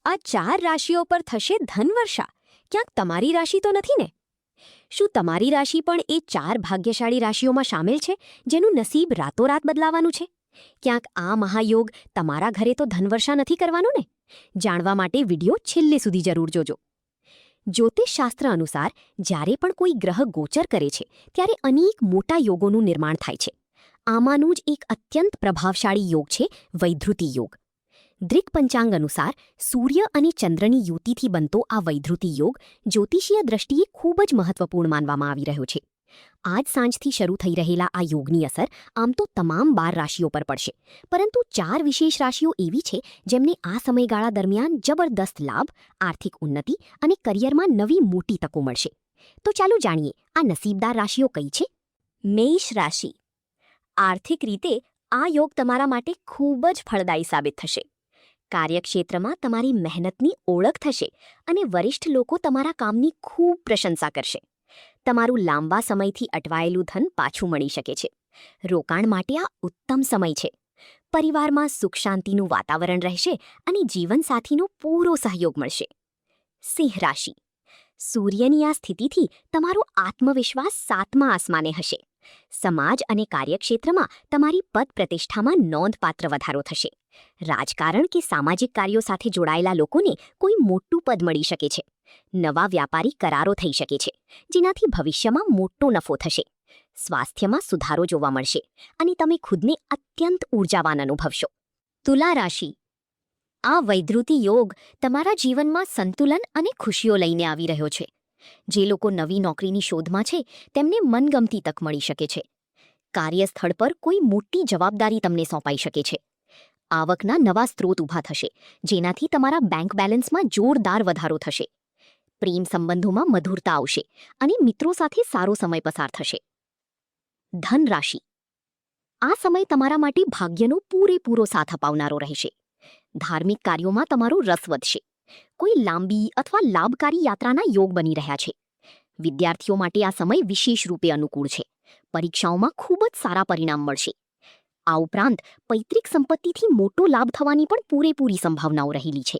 આ 4 રાશિઓ પર થશે ધનવર્ષા. ક્યાંક તમારી રાશિ તો નથી ને? શું તમારી રાશિ પણ એ 4 ભાગ્યશાળી રાશિઓમાં સામેલ છે જેનું નસીબ રાતોરાત બદલાવાનું છે? ક્યાંક આ મહાયોગ તમારા ઘરે તો ધનવર્ષા નથી કરવાનો ને? જાણવા માટે વિડિયો છેલ્લે સુધી જરૂર જોજો. જ્યોતિષશાસ્ત્ર અનુસાર જ્યારે પણ કોઈ ગ્રહ ગોચર કરે છે ત્યારે અનેક મોટા યોગોનું નિર્માણ થાય છે. આમાંનું જ એક અત્યંત પ્રભાવશાળી યોગ છે વૈધૃતિ યોગ. દ્રિક પંચાંગ અનુસાર સૂર્ય અને ચંદ્રની યુતિથી બનતો આ વૈધૃતિ યોગ જ્યોતિષીય દ્રષ્ટિએ ખૂબ જ મહત્વપૂર્ણ માનવામાં આવી રહ્યો છે. આજ સાંજથી શરૂ થઈ રહેલા આ યોગની અસર આમ તો તમામ 12 રાશિઓ પર પડશે, પરંતુ 4 વિશેષ રાશિઓ એવી છે જેમને આ સમયગાળા દરમિયાન જબરદસ્ત લાભ, આર્થિક ઉન્નતિ અને કરિયરમાં નવી મોટી તકો મળશે. તો ચાલો જાણીએ આ નસીબદાર રાશિઓ કઈ છે. મેષ રાશિ. આર્થિક રીતે આ યોગ તમારા માટે ખૂબ જ ફળદાયી સાબિત થશે. કાર્યક્ષેત્રમાં તમારી મહેનતની ઓળખ થશે અને વરિષ્ઠ લોકો તમારા કામની ખૂબ પ્રશંસા કરશે. તમારું લાંબા સમયથી અટવાયેલું ધન પાછું મળી શકે છે. રોકાણ માટે આ ઉત્તમ સમય છે. પરિવારમાં સુખ શાંતિનું વાતાવરણ રહેશે અને જીવનસાથીનો પૂરો સહયોગ મળશે. સિંહ રાશિ. સૂર્યની આ સ્થિતિથી તમારો આત્મવિશ્વાસ 7મા આસમાને હશે. સમાજ અને કાર્યક્ષેત્રમાં તમારી પદ પ્રતિષ્ઠામાં નોંધપાત્ર વધારો થશે. રાજકારણ કે સામાજિક કાર્યો સાથે જોડાયેલા લોકોને કોઈ મોટું પદ મળી શકે છે. નવા વ્યાપારી કરારો થઈ શકે છે, જેનાથી ભવિષ્યમાં મોટો નફો થશે. સ્વાસ્થ્યમાં સુધારો જોવા મળશે અને તમે ખુદને અત્યંત ઊર્જાવાન અનુભવશો. તુલા રાશિ. આ વૈધૃતિ યોગ તમારા જીવનમાં સંતુલન અને ખુશીઓ લઈને આવી રહ્યો છે. જે લોકો નવી નોકરીની શોધમાં છે તેમને મનગમતી તક મળી શકે છે. કાર્યસ્થળ પર કોઈ મોટી જવાબદારી તમને સોંપાઈ શકે છે. આવકના નવા સ્ત્રોત ઊભા થશે, જેનાથી તમારા બેંક બેલેન્સમાં જોરદાર વધારો થશે. પ્રેમ સંબંધોમાં મધુરતા આવશે અને મિત્રો સાથે સારો સમય પસાર થશે. ધન રાશિ. આ સમય તમારા માટે ભાગ્યનો પૂરેપૂરો સાથ અપાવનારો રહેશે. ધાર્મિક કાર્યોમાં તમારો રસ વધશે. કોઈ લાંબી અથવા લાભકારી યાત્રાના યોગ બની રહ્યા છે. વિદ્યાર્થીઓ માટે આ સમય વિશેષ રૂપે અનુકૂળ છે. પરીક્ષાઓમાં ખૂબ જ સારા પરિણામ મળશે. આ ઉપરાંત પૈતૃક સંપત્તિથી મોટો લાભ થવાની પણ પૂરેપૂરી સંભાવનાઓ રહેલી છે.